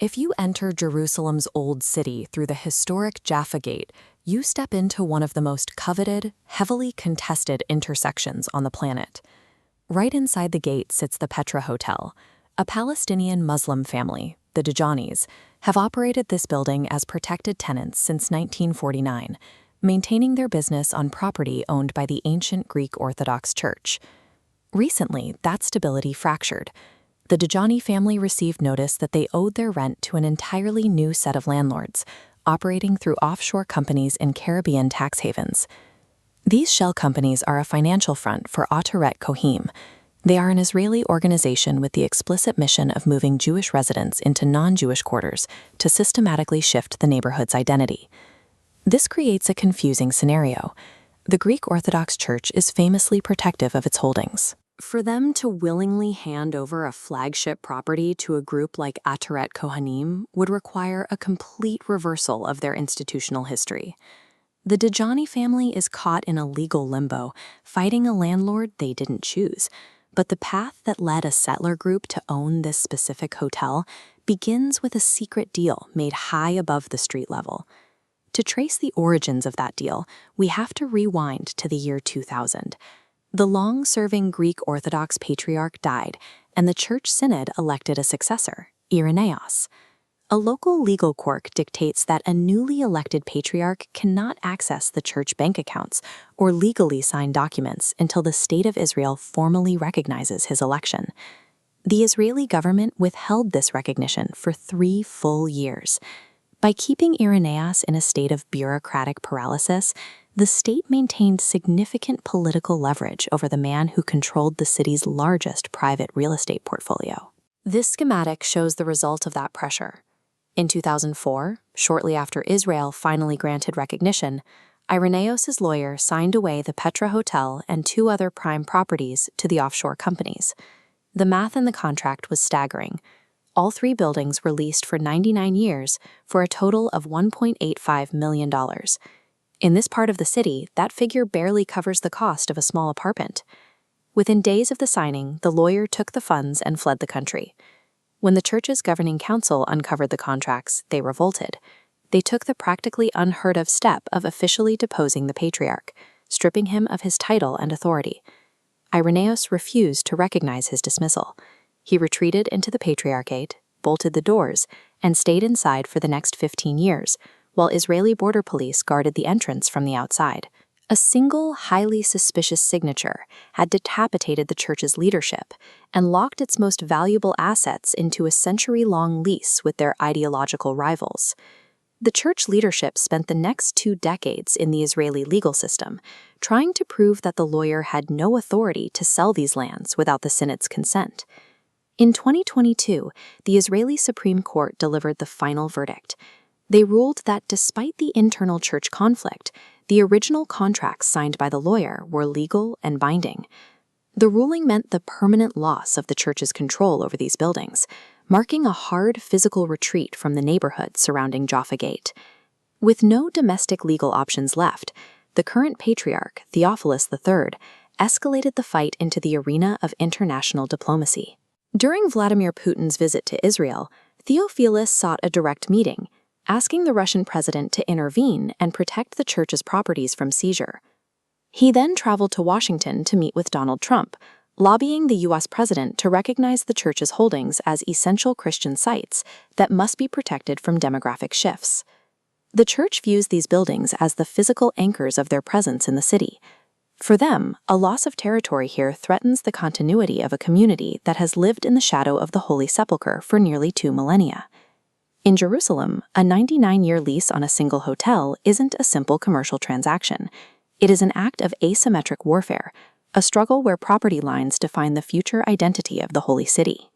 If you enter Jerusalem's Old City through the historic Jaffa Gate, you step into one of the most coveted, heavily contested intersections on the planet. Right inside the gate sits the Petra Hotel. A Palestinian Muslim family, the Dejanis, have operated this building as protected tenants since 1949, maintaining their business on property owned by the ancient Greek Orthodox Church. Recently, that stability fractured. The Dejani family received notice that they owed their rent to an entirely new set of landlords, operating through offshore companies in Caribbean tax havens. These shell companies are a financial front for Ateret Cohanim. They are an Israeli organization with the explicit mission of moving Jewish residents into non-Jewish quarters to systematically shift the neighborhood's identity. This creates a confusing scenario. The Greek Orthodox Church is famously protective of its holdings. For them to willingly hand over a flagship property to a group like Ateret Cohanim would require a complete reversal of their institutional history. The Dejani family is caught in a legal limbo, fighting a landlord they didn't choose. But the path that led a settler group to own this specific hotel begins with a secret deal made high above the street level. To trace the origins of that deal, we have to rewind to the year 2000. The long-serving Greek Orthodox Patriarch died, and the Church Synod elected a successor, Irenaeus. A local legal quirk dictates that a newly elected patriarch cannot access the church bank accounts or legally sign documents until the State of Israel formally recognizes his election. The Israeli government withheld this recognition for 3 full years. By keeping Irenaeus in a state of bureaucratic paralysis, the state maintained significant political leverage over the man who controlled the city's largest private real estate portfolio. This schematic shows the result of that pressure. In 2004, shortly after Israel finally granted recognition, Irenaeus' lawyer signed away the Petra Hotel and 2 other prime properties to the offshore companies. The math in the contract was staggering. All 3 buildings were leased for 99 years for a total of $1.85 million. In this part of the city, that figure barely covers the cost of a small apartment. Within days of the signing, the lawyer took the funds and fled the country. When the church's governing council uncovered the contracts, they revolted. They took the practically unheard-of step of officially deposing the patriarch, stripping him of his title and authority. Irenaeus refused to recognize his dismissal. He retreated into the Patriarchate, bolted the doors, and stayed inside for the next 15 years, while Israeli border police guarded the entrance from the outside. A single, highly suspicious signature had decapitated the church's leadership and locked its most valuable assets into a century-long lease with their ideological rivals. The church leadership spent the next 2 decades in the Israeli legal system, trying to prove that the lawyer had no authority to sell these lands without the Synod's consent. In 2022, the Israeli Supreme Court delivered the final verdict. They ruled that despite the internal church conflict, the original contracts signed by the lawyer were legal and binding. The ruling meant the permanent loss of the church's control over these buildings, marking a hard physical retreat from the neighborhood surrounding Jaffa Gate. With no domestic legal options left, the current patriarch, Theophilus III, escalated the fight into the arena of international diplomacy. During Vladimir Putin's visit to Israel, Theophilus sought a direct meeting, asking the Russian president to intervene and protect the church's properties from seizure. He then traveled to Washington to meet with Donald Trump, lobbying the U.S. president to recognize the church's holdings as essential Christian sites that must be protected from demographic shifts. The church views these buildings as the physical anchors of their presence in the city. For them, a loss of territory here threatens the continuity of a community that has lived in the shadow of the Holy Sepulchre for nearly 2 millennia. In Jerusalem, a 99-year lease on a single hotel isn't a simple commercial transaction. It is an act of asymmetric warfare, a struggle where property lines define the future identity of the Holy City.